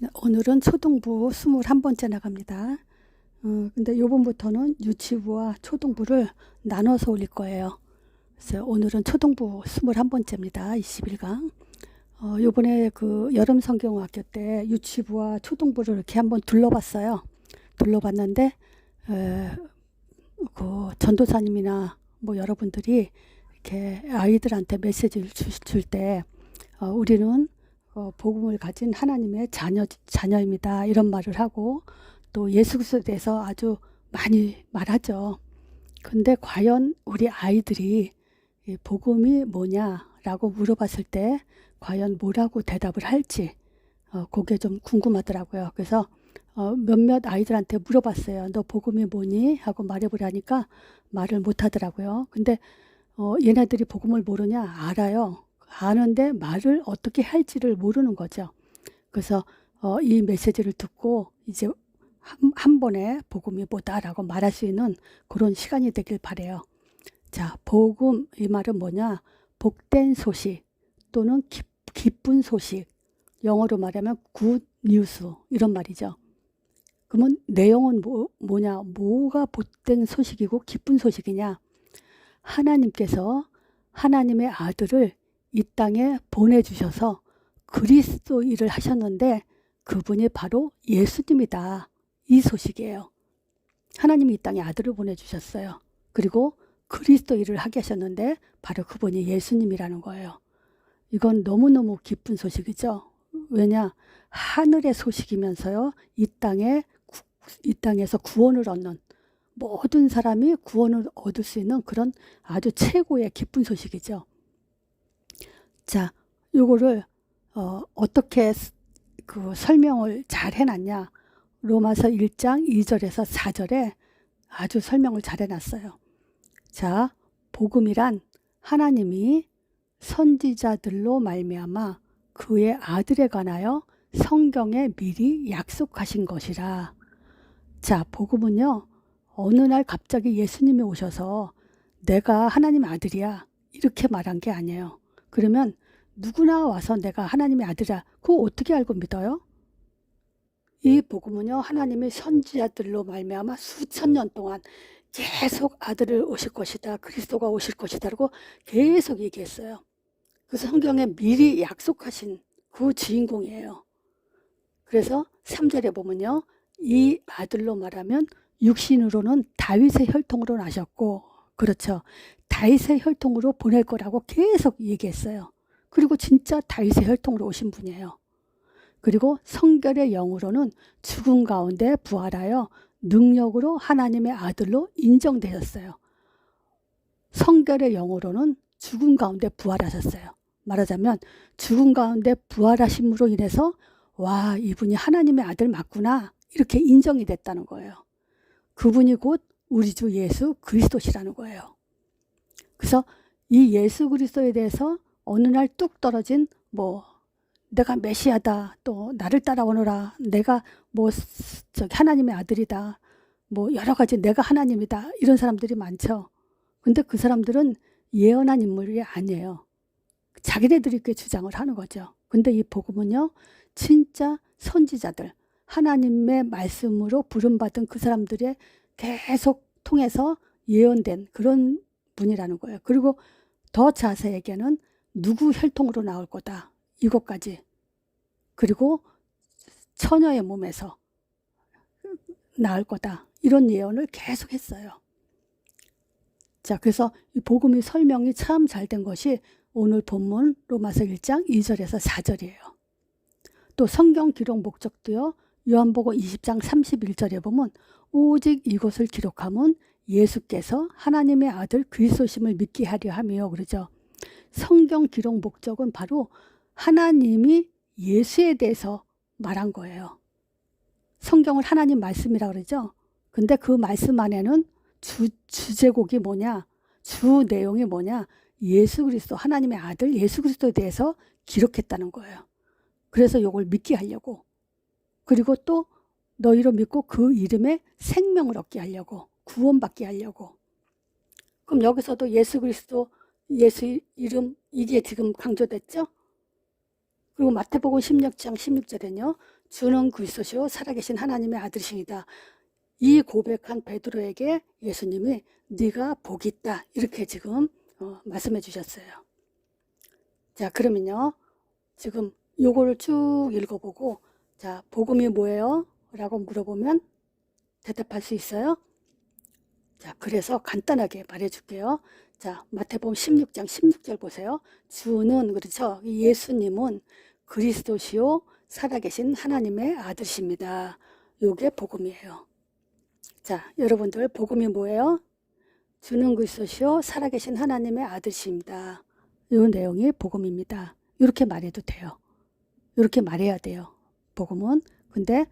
네, 오늘은 초등부 21번째 나갑니다. 근데 요번부터는 유치부와 초등부를 나눠서 올릴 거예요. 그래서 오늘은 초등부 21번째입니다. 21강. 요번에 그 여름 성경학교 때 유치부와 초등부를 이렇게 한번 둘러봤어요. 둘러봤는데, 그 전도사님이나 뭐 여러분들이 이렇게 아이들한테 메시지를 줄 때, 우리는 복음을 가진 하나님의 자녀입니다. 이런 말을 하고 또 예수 그리스도에 대해서 아주 많이 말하죠. 근데 과연 우리 아이들이 이 복음이 뭐냐라고 물어봤을 때 과연 뭐라고 대답을 할지 그게 좀 궁금하더라고요. 그래서 몇몇 아이들한테 물어봤어요. 너 복음이 뭐니? 하고 말해보라니까 말을 못 하더라고요. 근데 얘네들이 복음을 모르냐? 알아요. 아는데 말을 어떻게 할지를 모르는 거죠. 그래서 이 메시지를 듣고 이제 한 번에 복음이 뭐다라고 말할 수 있는 그런 시간이 되길 바래요. 자, 복음 이 말은 뭐냐? 복된 소식 또는 기쁜 소식. 영어로 말하면 good news 이런 말이죠. 그러면 내용은 뭐냐? 뭐가 복된 소식이고 기쁜 소식이냐? 하나님께서 하나님의 아들을 이 땅에 보내주셔서 그리스도 일을 하셨는데 그분이 바로 예수님이다. 이 소식이에요. 하나님이 이 땅에 아들을 보내주셨어요. 그리고 그리스도 일을 하게 하셨는데 바로 그분이 예수님이라는 거예요. 이건 너무너무 기쁜 소식이죠. 왜냐? 하늘의 소식이면서요. 이 땅에서 구원을 얻는 모든 사람이 구원을 얻을 수 있는 그런 아주 최고의 기쁜 소식이죠. 자, 요거를 어떻게 그 설명을 잘 해놨냐? 로마서 1장 2절에서 4절에 아주 설명을 잘 해놨어요. 자, 복음이란 하나님이 선지자들로 말미암아 그의 아들에 관하여 성경에 미리 약속하신 것이라. 자, 복음은요. 어느 날 갑자기 예수님이 오셔서 내가 하나님의 아들이야 이렇게 말한 게 아니에요. 그러면 누구나 와서 내가 하나님의 아들이야 그거 어떻게 알고 믿어요? 이 복음은요. 하나님의 선지자들로 말미암아 수천 년 동안 계속 아들을 오실 것이다. 그리스도가 오실 것이다 라고 계속 얘기했어요. 그 성경에 미리 약속하신 그 주인공이에요. 그래서 3절에 보면요. 이 아들로 말하면 육신으로는 다윗의 혈통으로 나셨고, 그렇죠. 다윗의 혈통으로 보낼 거라고 계속 얘기했어요. 그리고 진짜 다윗의 혈통으로 오신 분이에요. 그리고 성결의 영으로는 죽음 가운데 부활하여 능력으로 하나님의 아들로 인정되셨어요. 성결의 영으로는 죽음 가운데 부활하셨어요. 말하자면 죽음 가운데 부활하심으로 인해서 와, 이분이 하나님의 아들 맞구나 이렇게 인정이 됐다는 거예요. 그분이 곧 우리 주 예수 그리스도시라는 거예요. 그래서 이 예수 그리스도에 대해서 어느 날 뚝 떨어진 내가 메시아다, 또 나를 따라오너라, 내가 하나님의 아들이다, 여러 가지 내가 하나님이다 이런 사람들이 많죠. 근데 그 사람들은 예언한 인물이 아니에요. 자기네들이 그렇게 주장을 하는 거죠. 근데 이 복음은요, 진짜 선지자들, 하나님의 말씀으로 부름받은 그 사람들의 계속 통해서 예언된 그런 분이라는 거예요. 그리고 더 자세하게는 누구 혈통으로 나올 거다. 이것까지. 그리고 처녀의 몸에서 나올 거다. 이런 예언을 계속 했어요. 자, 그래서 이 복음의 설명이 참 잘 된 것이 오늘 본문 로마서 1장 2절에서 4절이에요. 또 성경 기록 목적도요. 요한복음 20장 31절에 보면 오직 이것을 기록함은 예수께서 하나님의 아들 그리스도심을 믿게 하려 함이요. 그러죠. 성경 기록 목적은 바로 하나님이 예수에 대해서 말한 거예요. 성경을 하나님 말씀이라고 그러죠. 근데 그 말씀 안에는 주제곡이 뭐냐? 주 내용이 뭐냐? 예수 그리스도, 하나님의 아들 예수 그리스도에 대해서 기록했다는 거예요. 그래서 이걸 믿게 하려고. 그리고 또 너희로 믿고 그 이름에 생명을 얻게 하려고. 구원받게 하려고. 그럼 여기서도 예수 그리스도, 예수 이름 이게 지금 강조됐죠? 그리고 마태복음 16장 16절에는요. 주는 그리스도시요 살아계신 하나님의 아들이시니다. 이 고백한 베드로에게 예수님이 네가 복이 있다 이렇게 지금 말씀해 주셨어요. 자, 그러면요. 지금 요거를 쭉 읽어보고 자, 복음이 뭐예요? 라고 물어보면 대답할 수 있어요? 자, 그래서 간단하게 말해줄게요. 자, 마태복음 16장 16절 보세요. 주는, 그렇죠? 예수님은 그리스도시요 살아계신 하나님의 아들이십니다. 요게 복음이에요. 자, 여러분들 복음이 뭐예요? 주는 그리스도시요 살아계신 하나님의 아들이십니다. 요 내용이 복음입니다. 이렇게 말해도 돼요. 이렇게 말해야 돼요. 복음은. 근데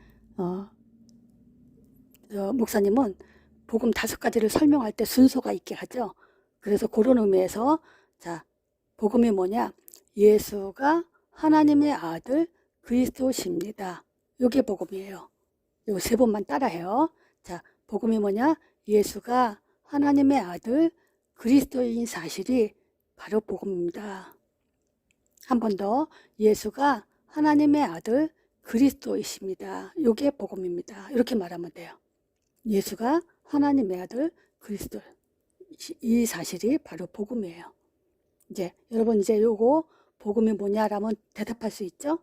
목사님은 복음 5가지를 설명할 때 순서가 있게 하죠. 그래서 그런 의미에서 자, 복음이 뭐냐? 예수가 하나님의 아들 그리스도십니다. 이게 복음이에요. 요 3번만 따라해요. 자, 복음이 뭐냐? 예수가 하나님의 아들 그리스도인 사실이 바로 복음입니다. 한 번 더, 예수가 하나님의 아들 그리스도이십니다. 이게 복음입니다. 이렇게 말하면 돼요. 예수가 하나님의 아들 그리스도, 이 사실이 바로 복음이에요. 이제 여러분 이제 요거 복음이 뭐냐라면 대답할 수 있죠?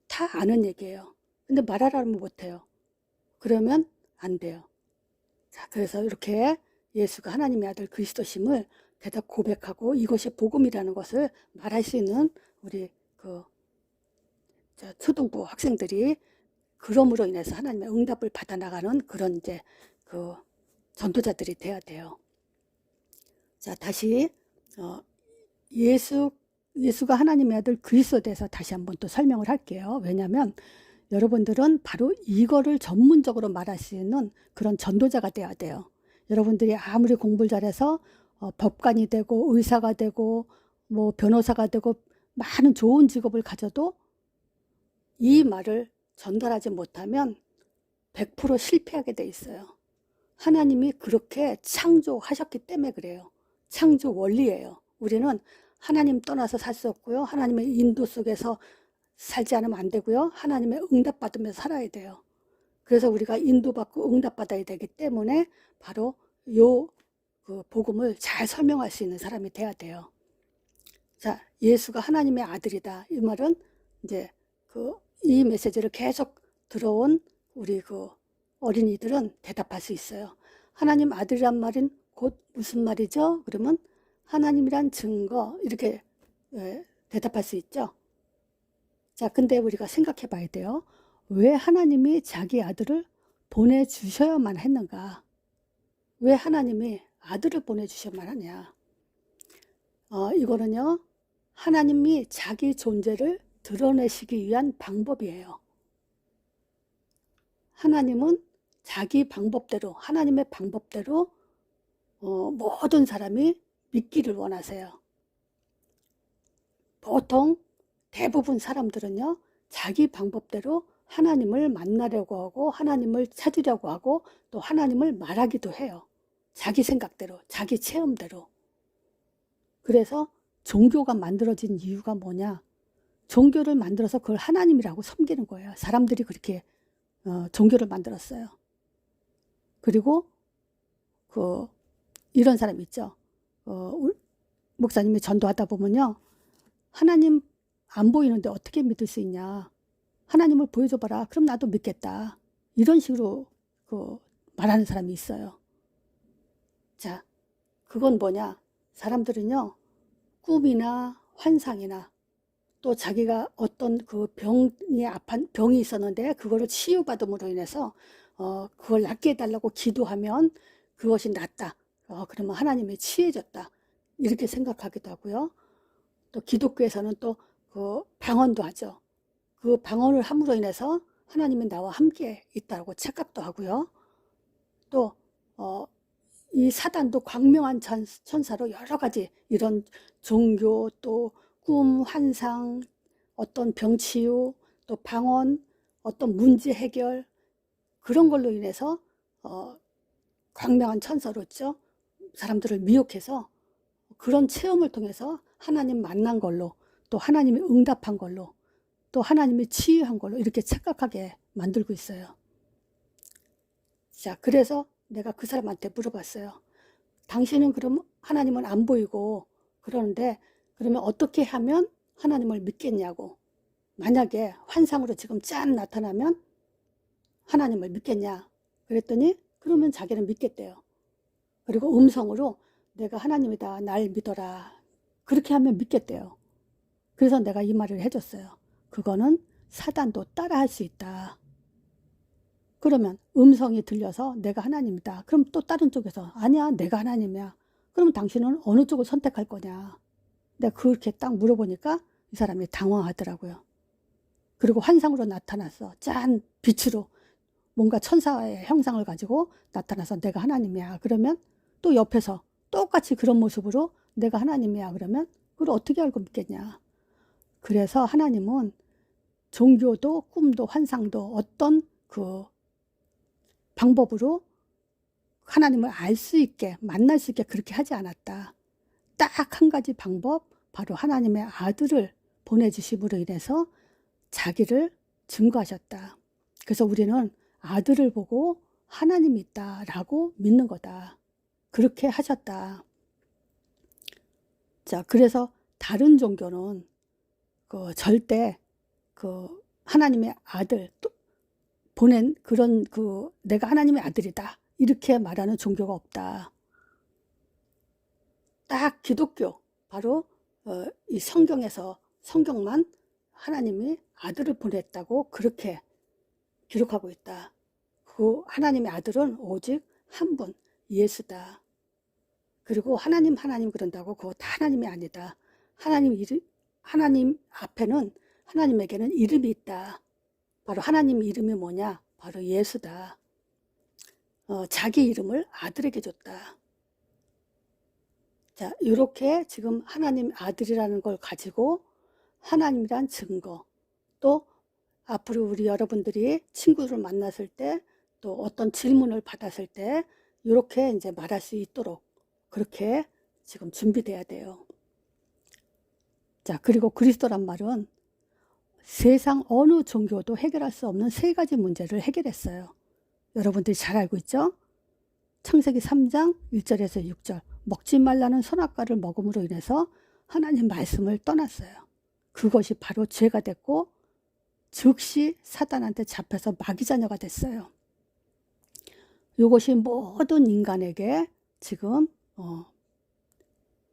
다 아는 얘기예요. 근데 말하라면 못해요. 그러면 안 돼요. 자, 그래서 이렇게 예수가 하나님의 아들 그리스도심을 대답 고백하고 이것이 복음이라는 것을 말할 수 있는 우리 초등부 학생들이 그럼으로 인해서 하나님의 응답을 받아 나가는 그런 이제 전도자들이 돼야 돼요. 자, 다시 예수가 하나님의 아들 그리스도에 대해서 다시 한번 또 설명을 할게요. 왜냐하면 여러분들은 바로 이거를 전문적으로 말할 수 있는 그런 전도자가 돼야 돼요. 여러분들이 아무리 공부를 잘해서 법관이 되고 의사가 되고 뭐 변호사가 되고 많은 좋은 직업을 가져도 이 말을 전달하지 못하면 100% 실패하게 돼 있어요. 하나님이 그렇게 창조하셨기 때문에 그래요. 창조 원리예요. 우리는 하나님 떠나서 살 수 없고요. 하나님의 인도 속에서 살지 않으면 안 되고요. 하나님의 응답받으면서 살아야 돼요. 그래서 우리가 인도받고 응답받아야 되기 때문에 바로 그 복음을 잘 설명할 수 있는 사람이 돼야 돼요. 자, 예수가 하나님의 아들이다. 이 말은 이제 이 메시지를 계속 들어온 우리 어린이들은 대답할 수 있어요. 하나님 아들이란 말은 곧 무슨 말이죠? 그러면 하나님이란 증거 이렇게 대답할 수 있죠. 자, 근데 우리가 생각해 봐야 돼요. 왜 하나님이 자기 아들을 보내주셔야만 했는가? 왜 하나님이 아들을 보내주셔야만 하냐? 이거는요, 하나님이 자기 존재를 드러내시기 위한 방법이에요. 하나님은 자기 방법대로, 하나님의 방법대로 모든 사람이 믿기를 원하세요. 보통 대부분 사람들은요, 자기 방법대로 하나님을 만나려고 하고 하나님을 찾으려고 하고 또 하나님을 말하기도 해요. 자기 생각대로, 자기 체험대로. 그래서 종교가 만들어진 이유가 뭐냐? 종교를 만들어서 그걸 하나님이라고 섬기는 거예요. 사람들이 그렇게 종교를 만들었어요. 그리고 이런 사람 있죠. 목사님이 전도하다 보면요, 하나님 안 보이는데 어떻게 믿을 수 있냐? 하나님을 보여줘봐라. 그럼 나도 믿겠다. 이런 식으로 말하는 사람이 있어요. 자, 그건 뭐냐? 사람들은요, 꿈이나 환상이나 또 자기가 어떤 병이 있었는데 그거를 치유받음으로 인해서 그걸 낫게 해달라고 기도하면 그것이 낫다. 그러면 하나님이 치유해줬다. 이렇게 생각하기도 하고요. 또 기독교에서는 또 방언도 하죠. 그 방언을 함으로 인해서 하나님이 나와 함께 있다고 착각도 하고요. 또 이 사단도 광명한 천사로 여러 가지 이런 종교 또 꿈, 환상, 어떤 병치유, 또 방언, 어떤 문제 해결 그런 걸로 인해서 광명한 천사로 있죠. 사람들을 미혹해서 그런 체험을 통해서 하나님 만난 걸로 또 하나님이 응답한 걸로 또 하나님이 치유한 걸로 이렇게 착각하게 만들고 있어요. 자, 그래서 내가 그 사람한테 물어봤어요. 당신은 그럼 하나님은 안 보이고 그러는데 그러면 어떻게 하면 하나님을 믿겠냐고. 만약에 환상으로 지금 짠 나타나면 하나님을 믿겠냐. 그랬더니 그러면 자기는 믿겠대요. 그리고 음성으로 내가 하나님이다, 날 믿어라. 그렇게 하면 믿겠대요. 그래서 내가 이 말을 해줬어요. 그거는 사단도 따라 할 수 있다. 그러면 음성이 들려서 내가 하나님이다. 그럼 또 다른 쪽에서 아니야, 내가 하나님이야. 그러면 당신은 어느 쪽을 선택할 거냐. 내가 그렇게 딱 물어보니까 이 사람이 당황하더라고요. 그리고 환상으로 나타났어. 짠 빛으로 뭔가 천사의 형상을 가지고 나타나서 내가 하나님이야. 그러면 또 옆에서 똑같이 그런 모습으로 내가 하나님이야. 그러면 그걸 어떻게 알고 믿겠냐. 그래서 하나님은 종교도 꿈도 환상도 어떤 그 방법으로 하나님을 알 수 있게 만날 수 있게 그렇게 하지 않았다. 딱 한 가지 방법, 바로 하나님의 아들을 보내주심으로 인해서 자기를 증거하셨다. 그래서 우리는 아들을 보고 하나님이 있다라고 믿는 거다. 그렇게 하셨다. 자, 그래서 다른 종교는 절대 하나님의 아들 보낸 그런 내가 하나님의 아들이다 이렇게 말하는 종교가 없다. 딱 기독교 바로 이 성경만 하나님이 아들을 보냈다고 그렇게 기록하고 있다. 그 하나님의 아들은 오직 한 분 예수다. 그리고 하나님 그런다고 그거 다 하나님이 아니다. 하나님 앞에는 하나님에게는 이름이 있다. 바로 하나님 이름이 뭐냐? 바로 예수다. 자기 이름을 아들에게 줬다. 자, 이렇게 지금 하나님 아들이라는 걸 가지고 하나님이란 증거, 또 앞으로 우리 여러분들이 친구를 만났을 때, 또 어떤 질문을 받았을 때 이렇게 이제 말할 수 있도록 그렇게 지금 준비돼야 돼요. 자, 그리고 그리스도란 말은 세상 어느 종교도 해결할 수 없는 세 가지 문제를 해결했어요. 여러분들이 잘 알고 있죠? 창세기 3장 1절에서 6절 먹지 말라는 선악과를 먹음으로 인해서 하나님 말씀을 떠났어요. 그것이 바로 죄가 됐고 즉시 사단한테 잡혀서 마귀자녀가 됐어요. 이것이 모든 인간에게 지금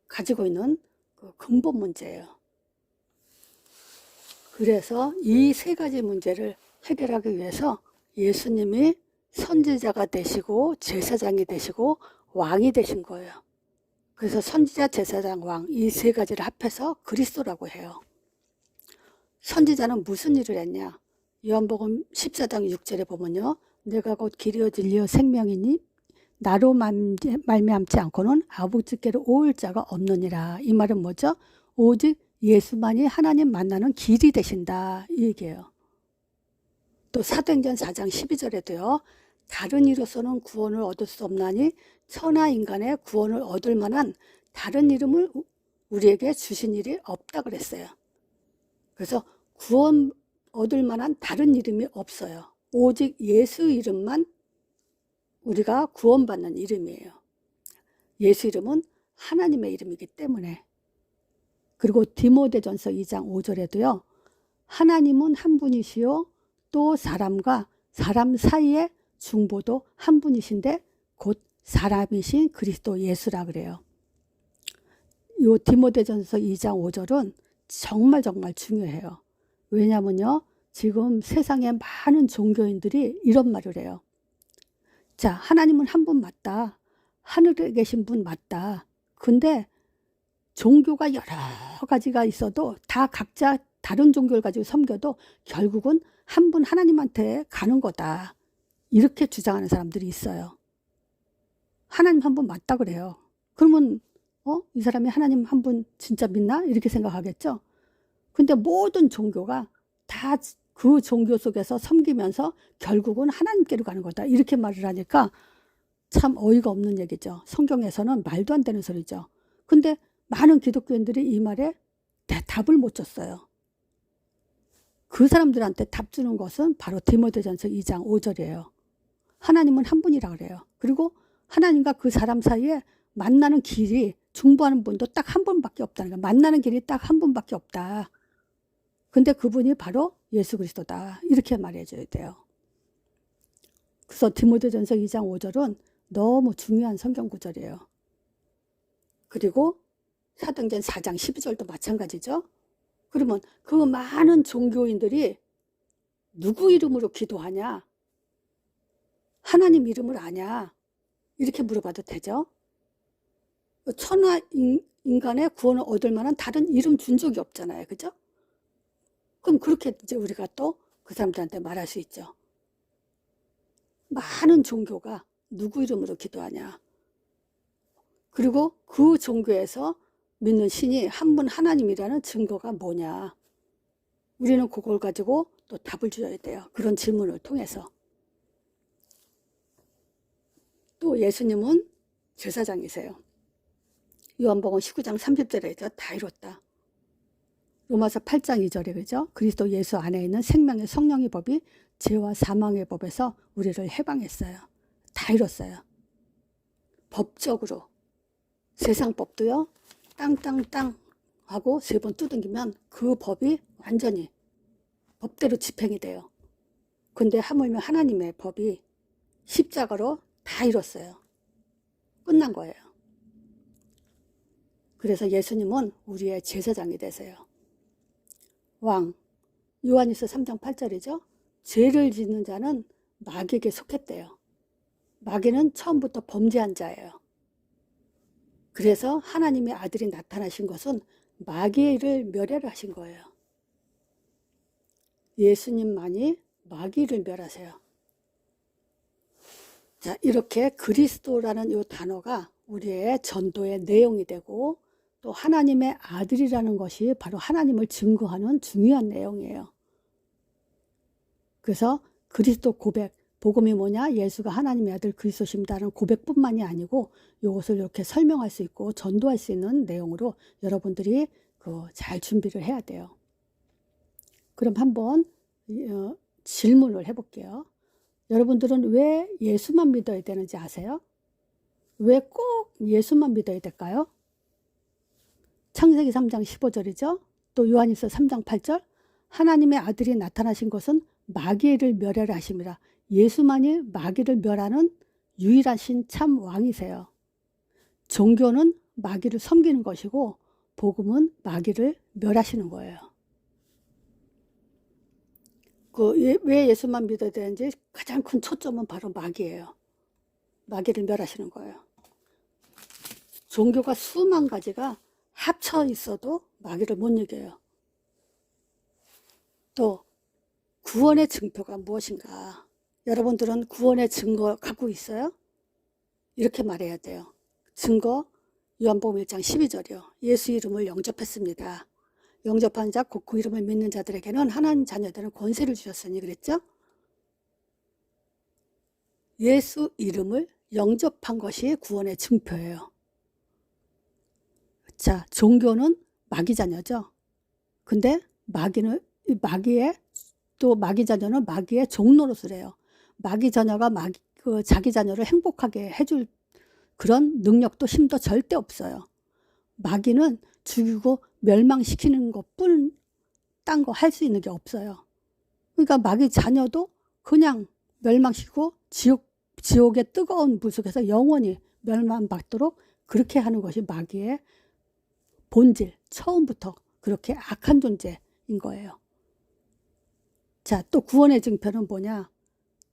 가지고 있는 그 근본 문제예요. 그래서 이 세 가지 문제를 해결하기 위해서 예수님이 선지자가 되시고 제사장이 되시고 왕이 되신 거예요. 그래서 선지자, 제사장, 왕 이 세 가지를 합해서 그리스도라고 해요. 선지자는 무슨 일을 했냐? 요한복음 14장 6절에 보면요. 내가 곧 길이요 진리요 생명이니 나로 말미암지 않고는 아버지께로 올 자가 없느니라. 이 말은 뭐죠? 오직 예수만이 하나님 만나는 길이 되신다 이 얘기예요. 또 사도행전 4장 12절에도요. 다른 이로서는 구원을 얻을 수 없나니 천하 인간의 구원을 얻을 만한 다른 이름을 우리에게 주신 일이 없다 그랬어요. 그래서 구원 얻을 만한 다른 이름이 없어요. 오직 예수 이름만 우리가 구원받는 이름이에요. 예수 이름은 하나님의 이름이기 때문에. 그리고 디모데전서 2장 5절에도요. 하나님은 한 분이시요 또 사람과 사람 사이의 중보도 한 분이신데 곧 사람이신 그리스도 예수라 그래요. 이 디모데전서 2장 5절은 정말 중요해요. 왜냐면요. 지금 세상에 많은 종교인들이 이런 말을 해요. 자, 하나님은 한 분 맞다. 하늘에 계신 분 맞다. 근데 종교가 여러 가지가 있어도 다 각자 다른 종교를 가지고 섬겨도 결국은 한 분 하나님한테 가는 거다. 이렇게 주장하는 사람들이 있어요. 하나님 한 분 맞다 그래요. 그러면 이 사람이 하나님 한 분 진짜 믿나? 이렇게 생각하겠죠. 근데 모든 종교가 다 그 종교 속에서 섬기면서 결국은 하나님께로 가는 거다. 이렇게 말을 하니까 참 어이가 없는 얘기죠. 성경에서는 말도 안 되는 소리죠. 근데 많은 기독교인들이 이 말에 답을 못 줬어요. 그 사람들한테 답 주는 것은 바로 디모데전서 2장 5절이에요. 하나님은 한 분이라 그래요. 그리고 하나님과 그 사람 사이에 만나는 길이 중보하는 분도 딱 한 분밖에 없다는 거예요. 만나는 길이 딱 한 분밖에 없다. 근데 그분이 바로 예수 그리스도다. 이렇게 말해줘야 돼요. 그래서 디모데전서 2장 5절은 너무 중요한 성경 구절이에요. 그리고 사도행전 4장 12절도 마찬가지죠. 그러면 그 많은 종교인들이 누구 이름으로 기도하냐? 하나님 이름을 아냐? 이렇게 물어봐도 되죠. 천하 인간의 구원을 얻을 만한 다른 이름 준 적이 없잖아요. 그죠? 그럼 그렇게 이제 우리가 또 그 사람들한테 말할 수 있죠. 많은 종교가 누구 이름으로 기도하냐? 그리고 그 종교에서 믿는 신이 한 분 하나님이라는 증거가 뭐냐? 우리는 그걸 가지고 또 답을 줘야 돼요. 그런 질문을 통해서. 또 예수님은 제사장이세요. 요한복음 19장 30절에 다 이뤘다. 로마서 8장 2절에 그죠? 그리스도 예수 안에 있는 생명의 성령의 법이 죄와 사망의 법에서 우리를 해방했어요. 다 이뤘어요. 법적으로. 세상 법도요. 땅땅땅 하고 3번 두들기면 그 법이 완전히 법대로 집행이 돼요. 근데 하물며 하나님의 법이 십자가로 다 이뤘어요. 끝난 거예요. 그래서 예수님은 우리의 제사장이 되세요. 왕, 요한일서 3장 8절이죠. 죄를 짓는 자는 마귀에게 속했대요. 마귀는 처음부터 범죄한 자예요. 그래서 하나님의 아들이 나타나신 것은 마귀의 일을 멸하려 하신 거예요. 예수님만이 마귀를 멸하세요. 자, 이렇게 그리스도라는 이 단어가 우리의 전도의 내용이 되고 또 하나님의 아들이라는 것이 바로 하나님을 증거하는 중요한 내용이에요. 그래서 그리스도 고백, 복음이 뭐냐? 예수가 하나님의 아들 그리스도십니다라는 고백뿐만이 아니고 이것을 이렇게 설명할 수 있고 전도할 수 있는 내용으로 여러분들이 잘 준비를 해야 돼요. 그럼 한번 질문을 해볼게요. 여러분들은 왜 예수만 믿어야 되는지 아세요? 왜 꼭 예수만 믿어야 될까요? 창세기 3장 15절이죠. 또 요한일서 3장 8절. 하나님의 아들이 나타나신 것은 마귀를 멸하려 하심이라. 예수만이 마귀를 멸하는 유일하신 참 왕이세요. 종교는 마귀를 섬기는 것이고 복음은 마귀를 멸하시는 거예요. 왜 예수만 믿어야 되는지 가장 큰 초점은 바로 마귀예요. 마귀를 멸하시는 거예요. 종교가 수만 가지가 합쳐 있어도 마귀를 못 이겨요. 또 구원의 증표가 무엇인가? 여러분들은 구원의 증거 갖고 있어요? 이렇게 말해야 돼요. 증거 요한복음 1장 12절이요. 예수 이름을 영접했습니다. 영접한 자 곧 그 이름을 믿는 자들에게는 하나님 자녀되는 권세를 주셨으니 그랬죠? 예수 이름을 영접한 것이 구원의 증표예요. 자, 종교는 마귀 자녀죠. 근데 마귀 자녀는 마귀의 종노릇을 해요. 마귀 자녀가 자기 자녀를 행복하게 해줄 그런 능력도 힘도 절대 없어요. 마귀는 죽이고 멸망시키는 것뿐 딴 거 할 수 있는 게 없어요. 그러니까 마귀 자녀도 그냥 멸망시키고 지옥의 뜨거운 불 속에서 영원히 멸망받도록 그렇게 하는 것이 마귀의 본질, 처음부터 그렇게 악한 존재인 거예요. 자, 또 구원의 증표는 뭐냐?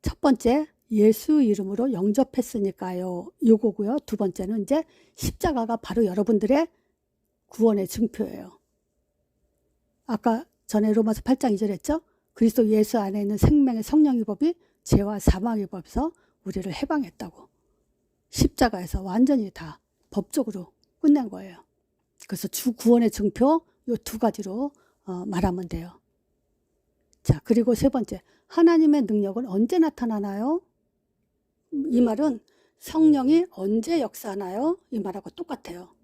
첫 번째, 예수 이름으로 영접했으니까요. 요거고요. 두 번째는 이제 십자가가 바로 여러분들의 구원의 증표예요. 아까 전에 로마서 8장 2절 했죠? 그리스도 예수 안에 있는 생명의 성령의 법이 죄와 사망의 법에서 우리를 해방했다고. 십자가에서 완전히 다 법적으로 끝낸 거예요. 그래서 주 구원의 증표 요 두 가지로 말하면 돼요. 자, 그리고 세 번째, 하나님의 능력은 언제 나타나나요? 이 말은 성령이 언제 역사하나요? 이 말하고 똑같아요.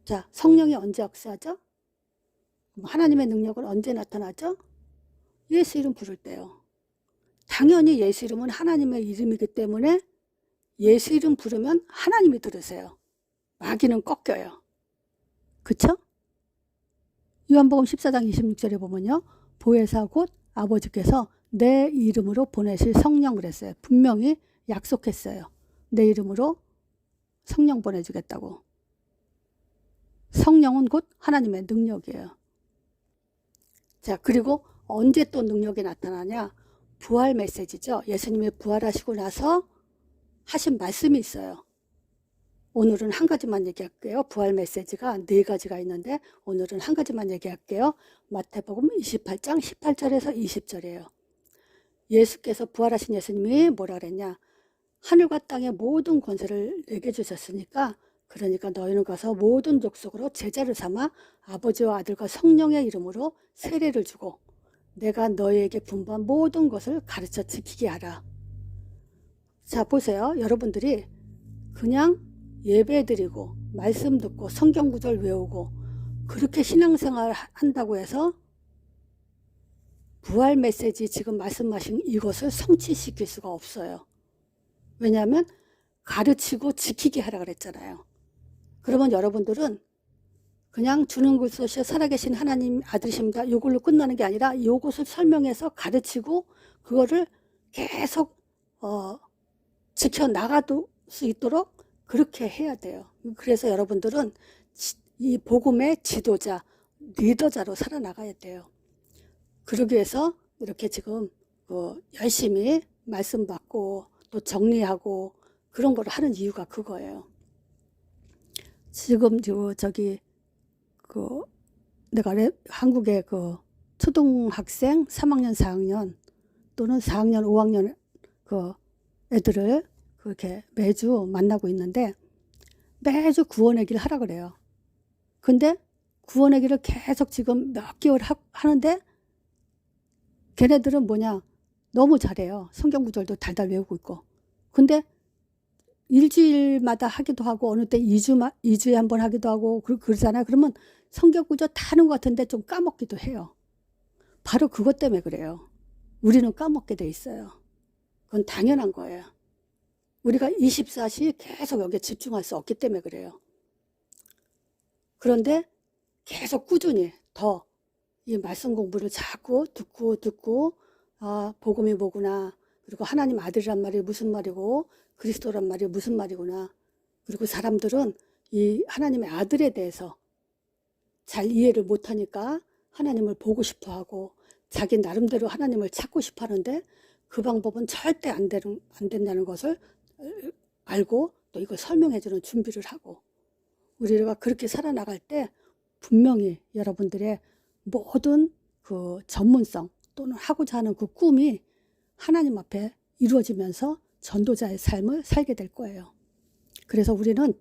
자, 성령이 언제 역사하죠? 하나님의 능력은 언제 나타나죠? 예수 이름 부를 때요. 당연히 예수 이름은 하나님의 이름이기 때문에 예수 이름 부르면 하나님이 들으세요. 마귀는 꺾여요. 그쵸? 요한복음 14장 26절에 보면요. 보혜사 곧 아버지께서 내 이름으로 보내실 성령 그랬어요. 분명히 약속했어요. 내 이름으로 성령 보내주겠다고. 성령은 곧 하나님의 능력이에요. 자, 그리고 언제 또 능력이 나타나냐? 부활 메시지죠. 예수님이 부활하시고 나서 하신 말씀이 있어요. 오늘은 한 가지만 얘기할게요. 부활 메시지가 4가지가 있는데 오늘은 한 가지만 얘기할게요. 마태복음 28장 18절에서 20절이에요. 예수께서 부활하신 예수님이 뭐라 그랬냐? 하늘과 땅의 모든 권세를 내게 주셨으니까 그러니까 너희는 가서 모든 족속으로 제자를 삼아 아버지와 아들과 성령의 이름으로 세례를 주고 내가 너희에게 분부한 모든 것을 가르쳐 지키게 하라. 자, 보세요. 여러분들이 그냥 예배 드리고 말씀 듣고 성경 구절 외우고 그렇게 신앙생활 한다고 해서 부활 메시지 지금 말씀하신 이것을 성취시킬 수가 없어요. 왜냐하면 가르치고 지키게 하라 그랬잖아요. 그러면 여러분들은 그냥 주는 것이 살아계신 하나님 아들이십니다. 이걸로 끝나는 게 아니라 이것을 설명해서 가르치고 그거를 계속 지켜나갈 수 있도록 그렇게 해야 돼요. 그래서 여러분들은 이 복음의 지도자, 리더자로 살아나가야 돼요. 그러기 위해서 이렇게 지금 열심히 말씀 받고 또 정리하고 그런 걸 하는 이유가 그거예요. 지금 내가 한국의 초등학생 3학년, 4학년 또는 4학년, 5학년 애들을 그렇게 매주 만나고 있는데 매주 구원의 길 하라 그래요. 근데 구원의 길을 계속 지금 몇 개월 하는데 걔네들은 너무 잘해요. 성경 구절도 달달 외우고 있고. 근데 일주일마다 하기도 하고 어느 때 2주에 한 번 하기도 하고 그러잖아요. 그러면 성경 구절 다 하는 것 같은데 좀 까먹기도 해요. 바로 그것 때문에 그래요. 우리는 까먹게 돼 있어요. 그건 당연한 거예요. 우리가 24시 계속 여기에 집중할 수 없기 때문에 그래요. 그런데 계속 꾸준히 더 이 말씀 공부를 자꾸 듣고 복음이 뭐구나. 그리고 하나님 아들이란 말이 무슨 말이고 그리스도란 말이 무슨 말이구나. 그리고 사람들은 이 하나님의 아들에 대해서 잘 이해를 못하니까 하나님을 보고 싶어하고 자기 나름대로 하나님을 찾고 싶어 하는데 그 방법은 절대 안 된다는 것을 알고 또 이걸 설명해주는 준비를 하고 우리가 그렇게 살아나갈 때 분명히 여러분들의 모든 그 전문성 또는 하고자 하는 그 꿈이 하나님 앞에 이루어지면서 전도자의 삶을 살게 될 거예요. 그래서 우리는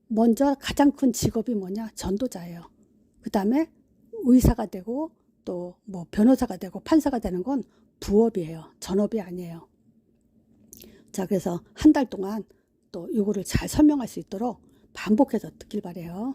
먼저 가장 큰 직업이 뭐냐? 전도자예요. 그 다음에 의사가 되고 또 변호사가 되고 판사가 되는 건 부업이에요. 전업이 아니에요. 자, 그래서 한 달 동안 또 이거를 잘 설명할 수 있도록 반복해서 듣길 바래요.